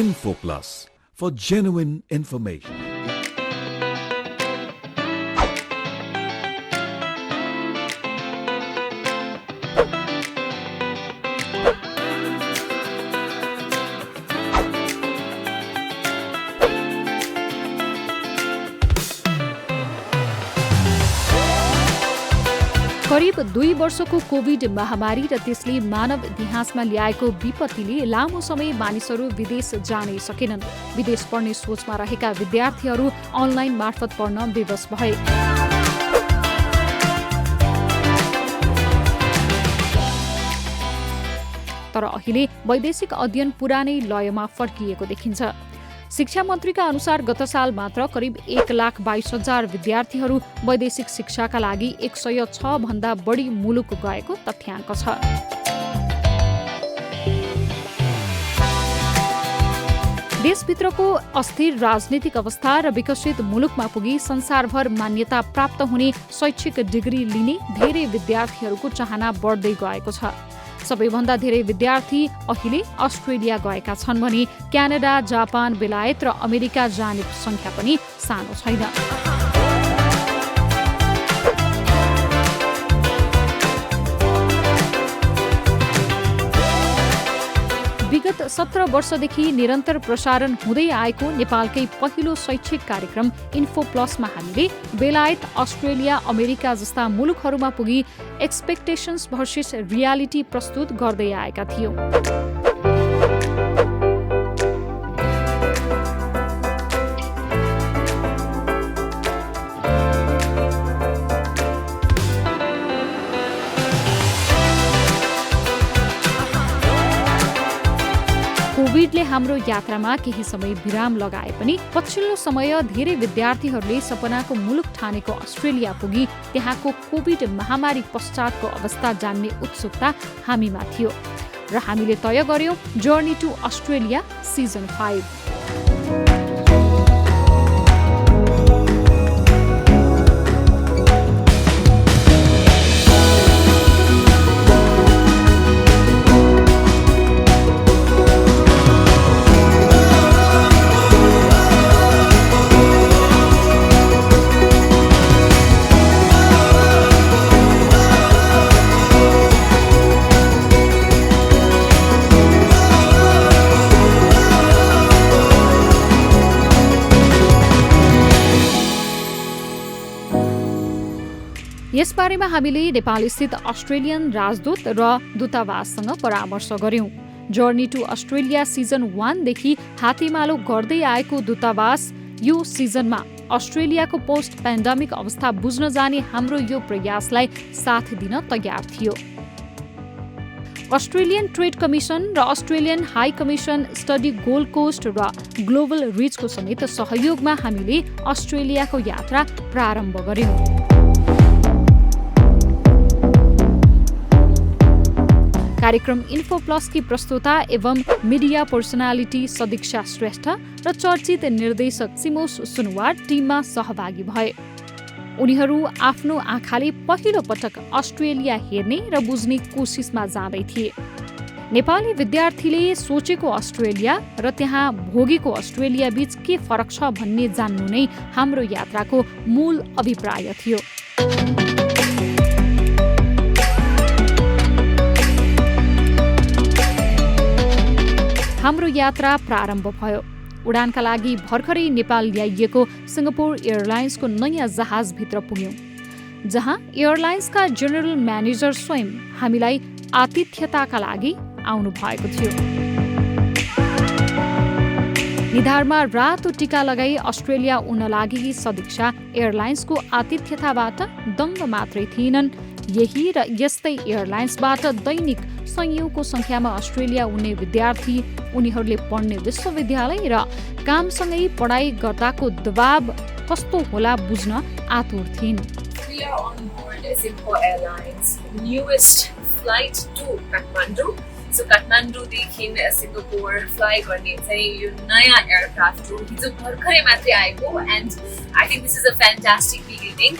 Info Plus for genuine information. करिब 2 वर्षको covid महामारी र त्यसले मानव इतिहासमा ल्याएको विपत्तिले लामो समय मानिसहरू विदेश जानै सकेनन्। विदेश पढ्ने सोचमा रहेका विद्यार्थीहरू अनलाइन मार्फत पढ्न विवश भए। तर अहिले वैदेशिक अध्ययन पुरानै लयमा फर्किएको देखिन्छ। शिक्षा मन्त्रीका अनुसार गत साल मात्र करिब 1,22,000 विद्यार्थीहरू वैदेशिक शिक्षाका लागि 106 भन्दा बढी मुलुक गएको तथ्याङ्क छ। देशभित्रको अस्थिर राजनीतिक अवस्था र विकसित मुलुकमा पुगी संसारभर मान्यता प्राप्त हुने शैक्षिक डिग्री लिने धेरै विद्यार्थीहरूको चाहना बढ्दै गएको छ। सबैभन्दा धेरै विद्यार्थी अहिले अस्ट्रेलिया गएका छन् भने क्यानाडा, जापान, बेलायत र अमेरिका जाने संख्या पनि सानो छैन। विगत 17 वर्षदेखि निरन्तर प्रसारण हुँदै आएको नेपालकै पहिलो शैक्षिक कार्यक्रम इन्फो प्लसमा हामीले बेलायत, अस्ट्रेलिया, अमेरिका जस्ता मुलुकहरूमा पुगी एक्सपेक्टेशन्स भर्सेस रियालिटी प्रस्तुत गर्दै आएका थियौं। कोभिडले हाम्रो यात्रामा केही समय विराम लगाए पनि पछिल्लो समय धेरै विद्यार्थीहरूले सपनाको मुलुक ठानेको अस्ट्रेलिया पुगी त्यहाँको कोभिड महामारी पश्चातको अवस्था जान्ने उत्सुकता हामीमा थियो र हामीले तय गर्यौं जर्नी टु अस्ट्रेलिया सिजन 5। यसबारेमा हामीले नेपालस्थित अस्ट्रेलियन राजदूत र दूतावाससँग परामर्श गर्यौं। जर्नी टु अस्ट्रेलिया सिजन 1 देखि हातेमालो गर्दै आएको दूतावास यो सिजनमा अस्ट्रेलियाको पोस्ट पेन्डेमिक अवस्था बुझ्न जाने हाम्रो यो प्रयासलाई साथ दिन तयार थियो। अस्ट्रेलियन ट्रेड कमिसन र Australian high commission study Gold Coast र ग्लोबल रिचको समेत सहयोगमा हामीले अस्ट्रेलियाको यात्रा प्रारम्भ गर्यौं। कार्यक्रम इन्फो प्लस की प्रस्तोता एवं मिडिया पर्सनालिटी सदीक्षा श्रेष्ठ र चर्चित निर्देशक सिमोस सुनवार टिममा सहभागी भए। उनीहरू आफ्नो आँखाले पहिलो पटक अस्ट्रेलिया हेर्ने र बुझ्ने कोसिसमा जाँदै थिए। नेपाली विद्यार्थीले सोचेको अस्ट्रेलिया र त्यहाँ भोगेको अस्ट्रेलिया बीच के फरक छ भन्ने जान्नु नै हाम्रो यात्राको मूल अभिप्राय थियो। हाम्रो यात्रा प्रारम्भ भयो। उडानका लागि भर्खरै नेपाल ल्याइएको सिङ्गापुर एयरलाइन्सको नयाँ जहाजभित्र पुग्यौं, जहाँ एयरलाइन्सका जनरल म्यानेजर स्वयं हामीलाई आतिथ्यताका लागि आउनु भएको थियो। निधारमा रातो टीका लगाई अस्ट्रेलिया उड्न लागेकी सदीक्षा एयरलाइन्सको आतिथ्यताबाट दङ्ग मात्रै थिएनन्, यही र यस्तै एयरलाइन्सबाट दैनिक सयौंको संख्यामा अस्ट्रेलिया उड्ने विद्यार्थी, उनीहरूले पढ्ने विश्वविद्यालय र कामसँगै पढाइ गर्दाको दबाव कस्तो होला बुझ्न आतुर थिइन्। We are on board Singapore Airlines newest flight to Kathmandu. So काठमाडौँदेखि सिङ्गापुर फ्लाइ गर्ने चाहिँ यो नयाँ एयरक्राफ्ट हो, हिजो भर्खरै मात्रै आएको and I think this is a fantastic beginning.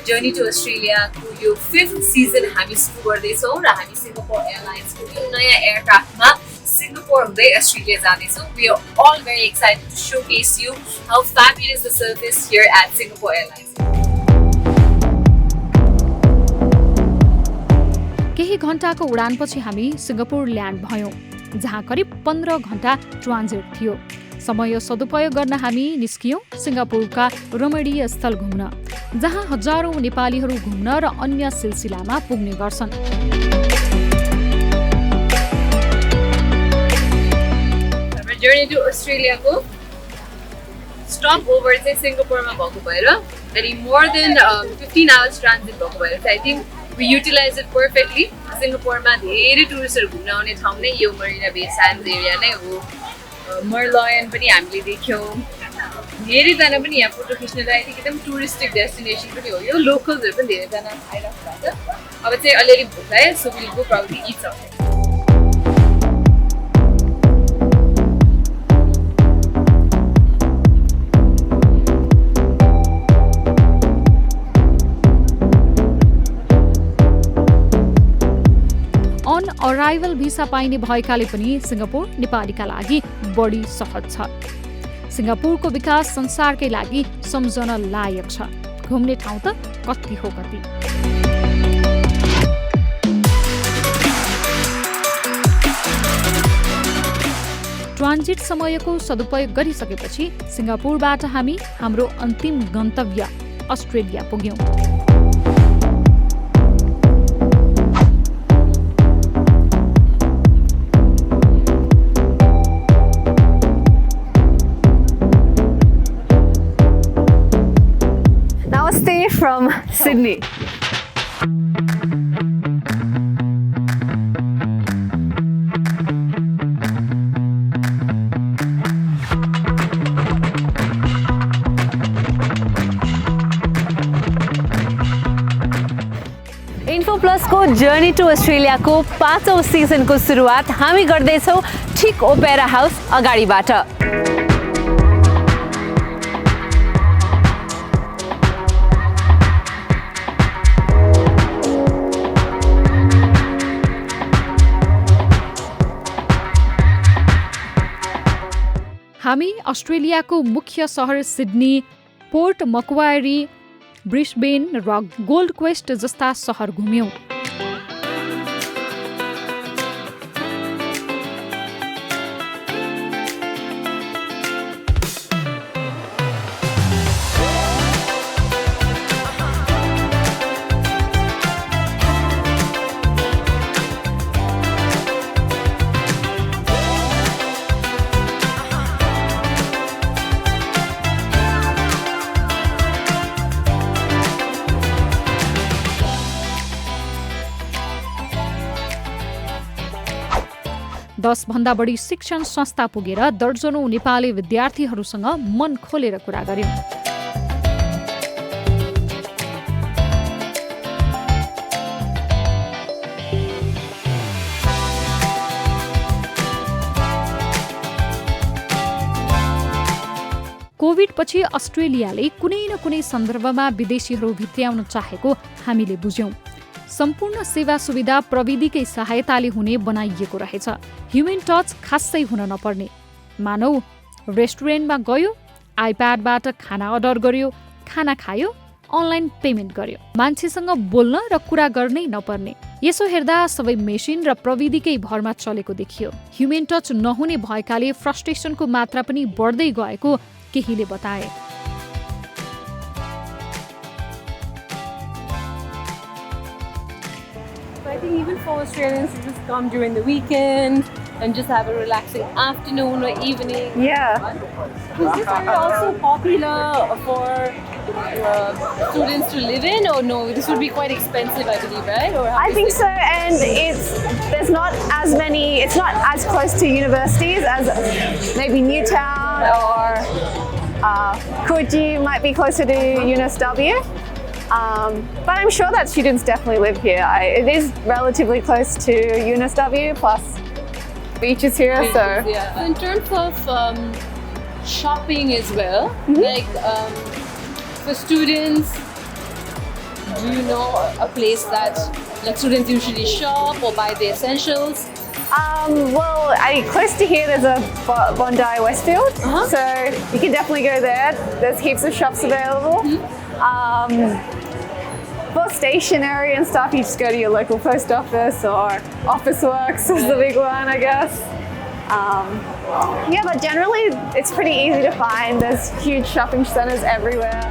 Journey to अस्ट्रेलियाको यो 5th सिजन हामी सुरु गर्दैछौँ र हामी सिङ्गापुर एयरलाइन्सको यो नयाँ एयरक्राफ्टमा सिङ्गापुर सिङ्गापुर हुँदै अस्ट्रेलिया जाँदैछौँ. We are all very excited to showcase you how fabulous the service here at Singapore Airlines. केही घण्टाको उडानपछि हामी सिङ्गापुर ल्यान्ड भयौँ, जहाँ करिब 15 घण्टा ट्रान्जिट थियो. समय सदुपयोग गर्न हामी निस्कियौँ सिङ्गापुरका रमणीय स्थल घुम्न, जहाँ हजारौँ नेपालीहरू घुम्न र अन्य सिलसिलामा पुग्ने गर्छन्. हाम्रो जर्नी टु अस्ट्रेलियाको स्टप ओभर चाहिँ सिङ्गापुरमा भएको भएर अनि मोर देन 15 आवर्स ट्रान्जिट भएको भएर चाहिँ I think we utilize it perfectly. सिङ्गापुरमा धेरै टुरिस्टहरू घुम्न आउने ठाउँ नै यो मरिना बे स्यान्ड्स एरिया नै हो. मर्लायन पनि हामीले देख्यौँ. धेरैजना पनि यहाँ फोटो खिच्नलाई एकदम टुरिस्टिक डेस्टिनेसन पनि हो यो. लोकल्सहरू पनि धेरैजना आइरहेको छ. अब चाहिँ अलिअलि भोक लाग्यो, so will go proudly it something. Arrival visa पाइने भएकाले पनि सिङ्गापुर नेपालीका लागि बढी सहज छ. सिङ्गापुरको विकास संसारकै लागि सम्झन लायक छ. घुम्ने ठाउँ त कति हो कति. ट्रान्जिट समयको सदुपयोग गरिसकेपछि सिङ्गापुरबाट हामी हाम्रो अन्तिम गन्तव्य अस्ट्रेलिया पुग्यौँ. From Sydney. इन्फो प्लसको जर्नी टु अस्ट्रेलियाको 5औं सिजनको सुरुवात हामी गर्दैछौँ ठिक ओपेरा हाउस अगाडिबाट. हामी अस्ट्रेलियाको मुख्य सहर सिडनी, पोर्ट मक्वारी, ब्रिस्बेन र गोल्ड कोस्ट जस्ता सहर घुम्यौँ. दस भन्दा बढी शिक्षण संस्था पुगेर दर्जनौं नेपाली विद्यार्थीहरूसँग मन खोलेर कुरा गर्यौं. कोभिड पछि अस्ट्रेलियाले कुनै न कुनै सन्दर्भमा विदेशीहरू भित्र्याउन चाहेको हामीले बुझ्यौं. सम्पूर्ण सेवा सुविधा प्रविधिकै सहायताले हुने बनाइएको रहेछ. ह्युमन टच खासै हुन नपर्ने. मानौ रेस्टुरेन्टमा गयो, आइप्याडबाट खाना अर्डर गर्यो, खाना खायो, अनलाइन पेमेन्ट गर्यो. मान्छेसँग बोल्न र कुरा गर्नै नपर्ने. यसो हेर्दा सबै मेसिन र प्रविधिकै भरमा चलेको देखियो. ह्युमन टच नहुने भएकाले फ्रस्ट्रेसनको मात्रा पनि बढ्दै गएको केहीले बताए. I think even for Australians to just come during the weekend and just have a relaxing afternoon or evening. Yeah. Is this area also popular for students to live in, or no? This would be quite expensive, I believe, right? Or I think so, and there's not as many. It's not as close to universities as maybe Newtown or Coogee might be closer to UNSW. But I'm sure that students definitely live here. It is relatively close to UNSW, plus beaches here. Beaches, so yeah. So in terms of shopping as well, like for students, do you know a place that like students usually shop or buy the essentials? Well, close to here there's a Bondi Westfield, so you can definitely go there. There's heaps of shops available. For stationery and stuff, you just go to your local post office, or Office Works is the big one, I guess. Yeah, but generally it's pretty easy to find. There's huge shopping centers everywhere.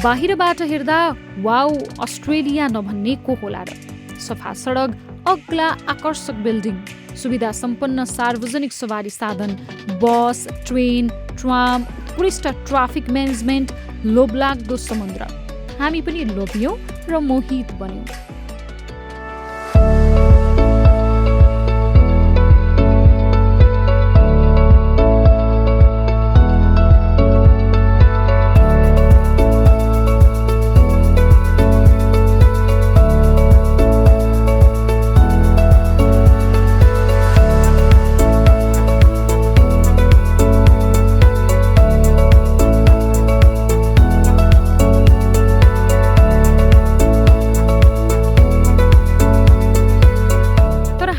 बाहिरबाट हेर्दा wow Australia नभन्ने को होला र। सफा सडक, अग्ला आकर्षक building, सुविधा सम्पन्न सार्वजनिक सवारी साधन, बस, ट्रेन, ट्राम, उत्कृष्ट ट्राफिक म्यानेजमेन्ट, लोभलाग्दो समुद्र। हामी पनि लोभियौँ र मोहित बन्यौँ।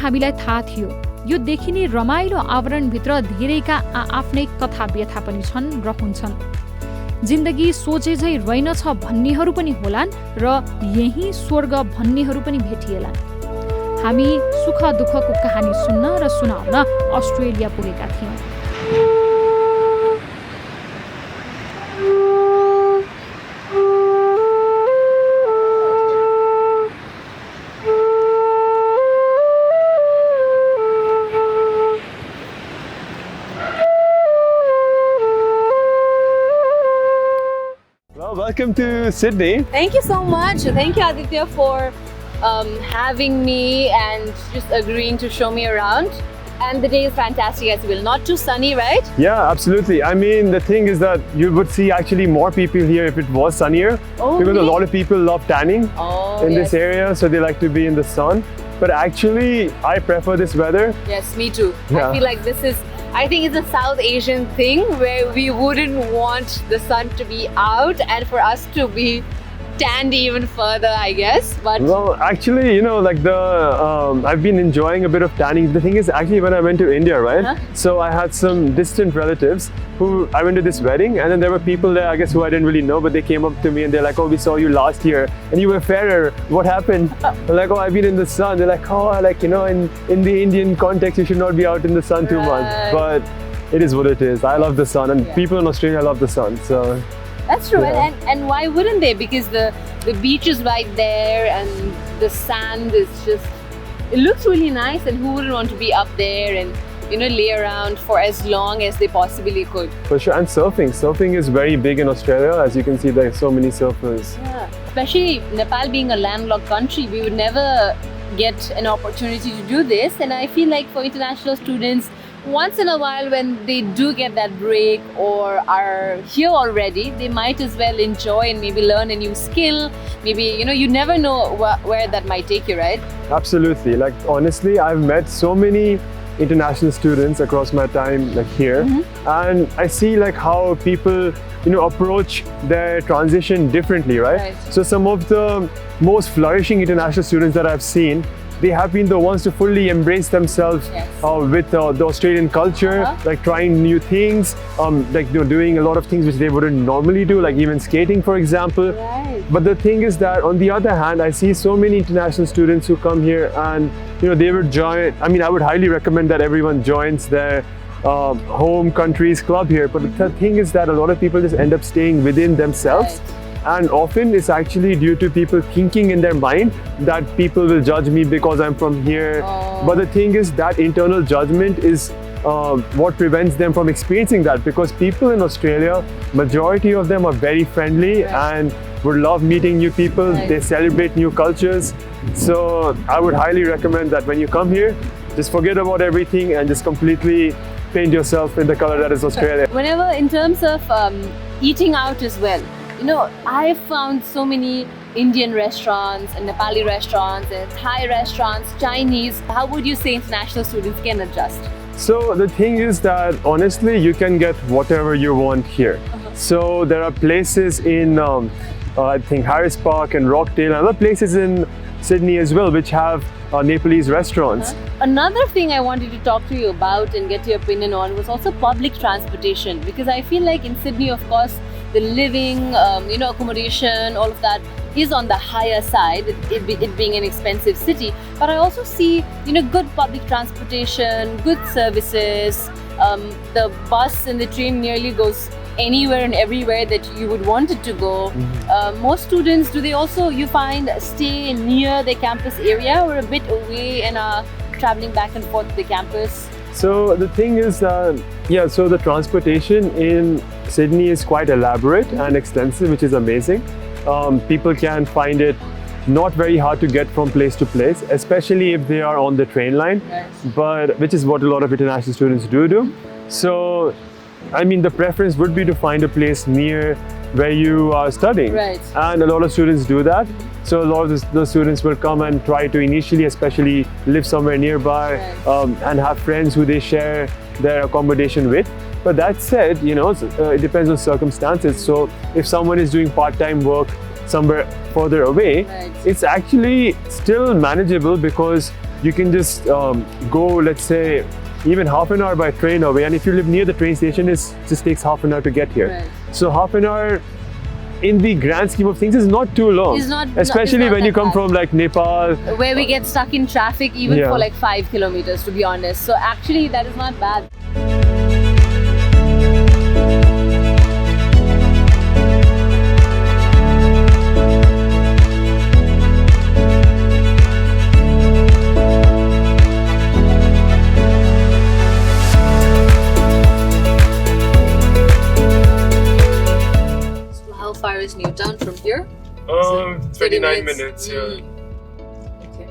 हामीलाई थाहा थियो यो देखिने रमाइलो आवरणभित्र धेरैका आफ्नै कथा व्यथा पनि छन् र हुन्छन्। जिन्दगी सोचे झै रहेनछ भन्नेहरू पनि होलान् र यही स्वर्ग भन्नेहरू पनि भेटिएलान्। हामी सुख दुःखको कहानी सुन्न र सुनाउन अस्ट्रेलिया पुगेका थियौँ। Welcome to Sydney. Thank you so much. Thank you, Aditya, for having me and just agreeing to show me around. And the day is fantastic as well. Not too sunny, right? Yeah, absolutely. I mean, the thing is that you would see actually more people here if it was sunnier. Oh, because really? a lot of people love tanning in this area, so they like to be in the sun. But actually, I prefer this weather. Yes, me too. Yeah. I feel like I think it's a South Asian thing where we wouldn't want the sun to be out and for us to be tanned even further, I guess. But well, actually, you know, like I've been enjoying a bit of tanning. The thing is, actually, when I went to India, right? So I had some distant relatives who I went to this wedding, and then there were people there, I guess, who I didn't really know, but they came up to me and they're like, "Oh, we saw you last year, and you were fairer. What happened?" I'm like, "Oh, I've been in the sun." They're like, "Oh, like you know, in the Indian context, you should not be out in the sun too much." But it is what it is. I love the sun, and people in Australia love the sun. So. That's true, Yeah. and why wouldn't they? Because the beach is right there, and the sand is just, it looks really nice, and who wouldn't want to be up there and lay around for as long as they possibly could? For sure, and surfing is very big in Australia. As you can see, there are so many surfers. Yeah, especially Nepal being a landlocked country, we would never get an opportunity to do this, and I feel like for international students, once in a while when they do get that break or are here already, they might as well enjoy and maybe learn a new skill. Maybe, you never know where that might take you, right? Absolutely. Like, honestly, I've met so many international students across my time like here, and I see like how people approach their transition differently, right? So some of the most flourishing international students that I've seen, they have been the ones to fully embrace themselves with the Australian culture, like trying new things, like doing a lot of things which they wouldn't normally do, like even skating, for example. But the thing is that on the other hand, I see so many international students who come here and they would join. I mean, I would highly recommend that everyone joins their home country's club here. But the thing is that a lot of people just end up staying within themselves. And often it's actually due to people thinking in their mind that people will judge me because I'm from here. But the thing is that internal judgment is what prevents them from experiencing that, because people in Australia, majority of them are very friendly and would love meeting new people. They celebrate new cultures. So I would highly recommend that when you come here, just forget about everything and just completely paint yourself in the color that is Australia. Whenever in terms of eating out as well, I've found so many Indian restaurants and Nepali restaurants and Thai restaurants, Chinese. How would you say international students can adjust? So the thing is that honestly, you can get whatever you want here. So there are places in, I think Harris Park and Rockdale, and other places in Sydney as well, which have Nepalese restaurants. Another thing I wanted to talk to you about and get your opinion on was also public transportation, because I feel like in Sydney, of course, the living, accommodation, all of that is on the higher side, it being an expensive city. But I also see, good public transportation, good services. The bus and the train nearly goes anywhere and everywhere that you would want it to go. Most students, do they also, you find, stay near the campus area or a bit away and are traveling back and forth to the campus? So the thing is, so the transportation in Sydney is quite elaborate and extensive, which is amazing. People can find it not very hard to get from place to place, especially if they are on the train line, but which is what a lot of international students do. So, I mean, the preference would be to find a place near where you are studying. And a lot of students do that. So a lot of the students will come and try to initially, especially live somewhere nearby and have friends who they share their accommodation with. But that said, it depends on circumstances. So if someone is doing part-time work somewhere further away, it's actually still manageable, because you can just go, let's say, even half an hour by train away. And if you live near the train station, it just takes half an hour to get here. So half an hour in the grand scheme of things is not too long. Especially when you come from like Nepal. Where we get stuck in traffic even for like 5 kilometers, to be honest. So actually that is not bad. Is Newtown from here? 29 minutes, Okay.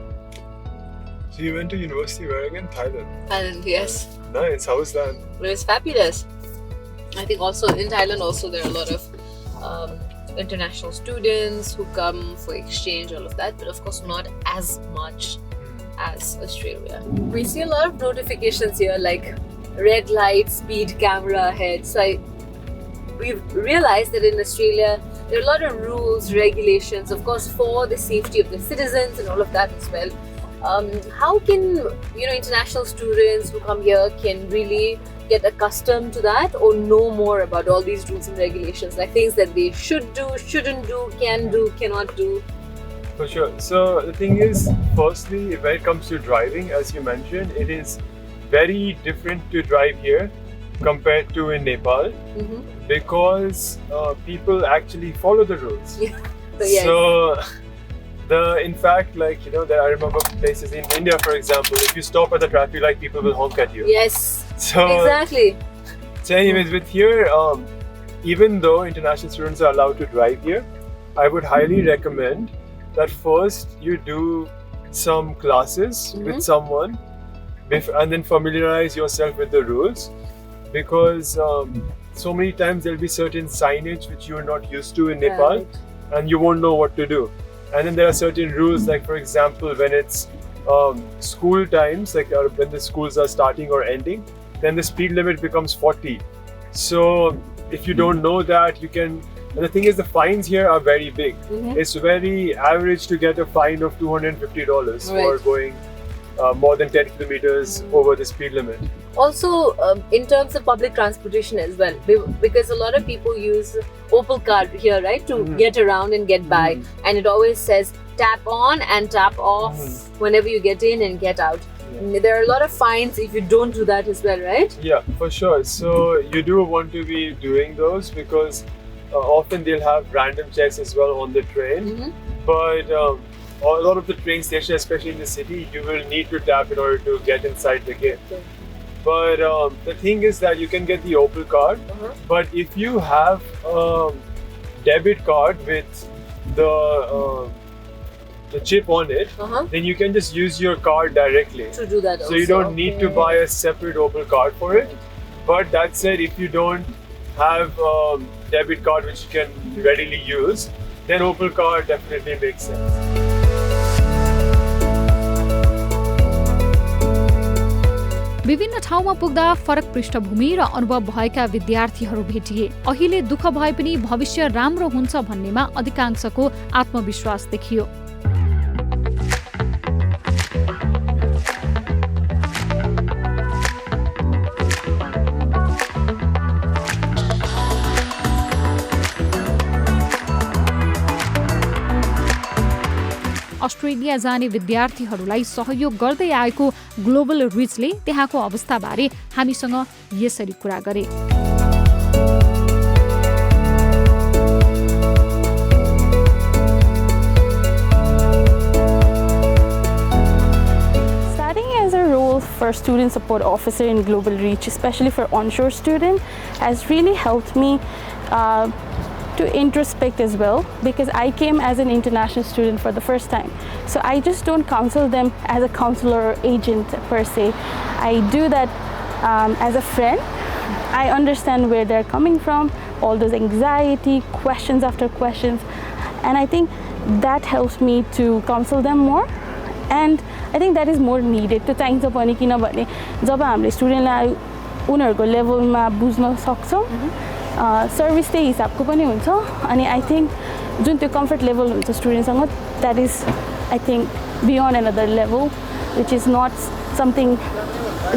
So you went to university where again? Thailand? Thailand, yes. Nice, how was that? It was fabulous. I think also in Thailand also there are a lot of international students who come for exchange, all of that, but of course not as much as Australia. We see a lot of notifications here like red light, speed camera ahead. So we've realized that in Australia there are a lot of rules, regulations, of course, for the safety of the citizens and all of that as well. How can international students who come here can really get accustomed to that or know more about all these rules and regulations, like things that they should do, shouldn't do, can do, cannot do? For sure. So the thing is, firstly, when it comes to driving, as you mentioned, it is very different to drive here compared to in Nepal, because people actually follow the rules. So in fact, like, I remember places in India, for example, if you stop at the traffic light, people will honk at you. So exactly. So anyways, with here, even though international students are allowed to drive here, I would highly recommend that first you do some classes with someone and then familiarize yourself with the rules, because so many times there'll be certain signage which you're not used to in Nepal and you won't know what to do. And then there are certain rules, like for example, when it's school times, like when the schools are starting or ending, then the speed limit becomes 40. So if you don't know that, you can. And the thing is, the fines here are very big. It's very average to get a fine of $250 for going more than 10 kilometers over the speed limit. Also, in terms of public transportation as well, because a lot of people use Opal card here, right, to get around and get by, and it always says tap on and tap off whenever you get in and get out. There are a lot of fines if you don't do that as well, right? Yeah, for sure. So you do want to be doing those, because often they'll have random checks as well on the train. But a lot of the train stations, especially in the city, you will need to tap in order to get inside the gate. But the thing is that you can get the Opal card, but if you have a debit card with the chip on it, then you can just use your card directly. To do that also. So you don't need to buy a separate Opal card for it. But that said, if you don't have a debit card which you can readily use, then Opal card definitely makes sense. विभिन्न ठाउँमा पुग्दा फरक पृष्ठभूमि र अनुभव भएका विद्यार्थीहरू भेटिए। अहिले दुःख भए पनि भविष्य राम्रो हुन्छ भन्नेमा अधिकांशको आत्मविश्वास देखियो। अस्ट्रेलिया जाने विद्यार्थीहरूलाई सहयोग गर्दै आएको ग्लोबल रिचले त्यहाँको अवस्थाबारे हामीसँग यसरी कुरा गरे। For student support officer in Global Reach, especially for onshore students, has really helped me to introspect as well, because I came as an international student for the first time. So I just don't counsel them as a counselor or agent per se. I do that as a friend. I understand where they're coming from, all those anxiety, questions after questions, and I think that helps me to counsel them more. And I think that is more needed. त्यो चाहिन्छ पनि किनभने जब हामीले स्टुडेन्टलाई उनीहरूको लेभलमा बुझ्न सक्छौँ सर्भिस त्यही हिसाबको पनि हुन्छ अनि आई थिङ्क जुन त्यो कम्फर्ट लेभल हुन्छ स्टुडेन्टसँग that is I think beyond another level which is not something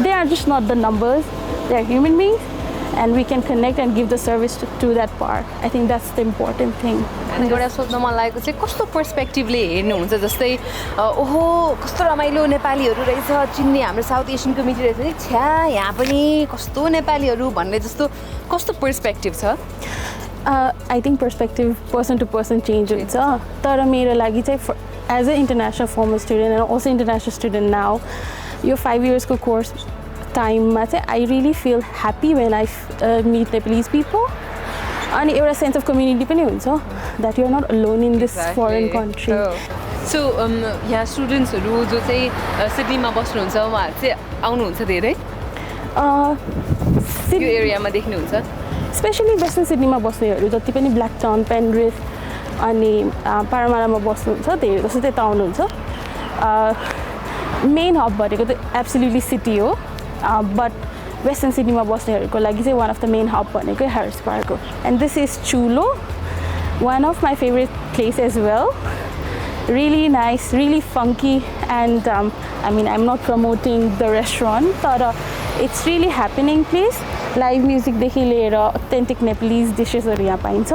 they are just not the numbers they are human beings and we can connect and give the service to that part. I think that's the important thing. अनि एउटा सोध्न मन लागेको चाहिँ कस्तो पर्सपेक्टिभले हेर्नुहुन्छ जस्तै ओहो कस्तो रमाइलो नेपालीहरू रहेछ चिन्ने हाम्रो साउथ एसियन कम्युनिटी रहेछ नि छ्या यहाँ पनि कस्तो नेपालीहरू भन्ने जस्तो कस्तो पर्सपेक्टिभ छ I think perspective person to person change हुन्छ तर मेरो लागि चाहिँ as a international formal student and also international student now यो 5 yearsको कोर्स टाइममा चाहिँ I really feel happy when I meet Nepalese people अनि एउटा सेन्स अफ कम्युनिटी पनि हुन्छ that you're not alone in this foreign country सो यहाँ स्टुडेन्ट्सहरू जो चाहिँ सिडनीमा बस्नुहुन्छ उहाँहरू चाहिँ आउनुहुन्छ धेरै यो एरियामा देख्नुहुन्छ स्पेसली वेस्टर्न सिडनीमा बस्नेहरू जति पनि ब्ल्याक टाउन पेनरिथ अनि पारामारामा बस्नुहुन्छ धेरै जस्तो त्यता आउनुहुन्छ मेन हब भनेको त एब्सोल्युटली सिटी हो बट वेस्टर्न सिडनीमा बस्नेहरूको लागि चाहिँ one of the main hub भनेको ह्यारिस पार्क हो and this is Chulo one of my favourite place as well really nice really funky and I mean I'm not promoting the restaurant तर it's really happening place live म्युजिकदेखि लिएर authentic Nepalese डिसेसहरू यहाँ पाइन्छ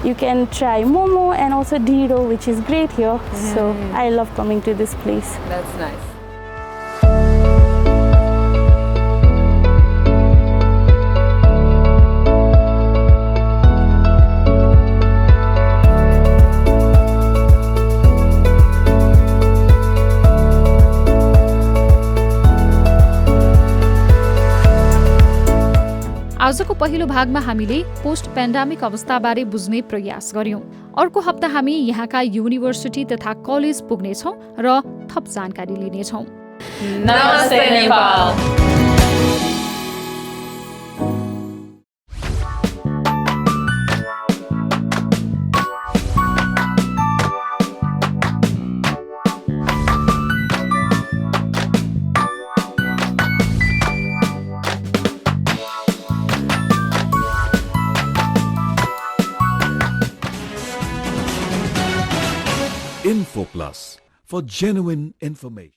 You can try momo and also diro, which is great here. So I love coming to this place. That's nice. आजको पहिलो भागमा हामीले post pandemic अवस्थाबारे बुझ्ने प्रयास गर्यौं। अर्को हप्ता हामी यहाँका युनिभर्सिटी तथा कलेज पुग्नेछौं र थप जानकारी लिनेछौं। नमस्ते Nepal. InfoPlus for genuine information.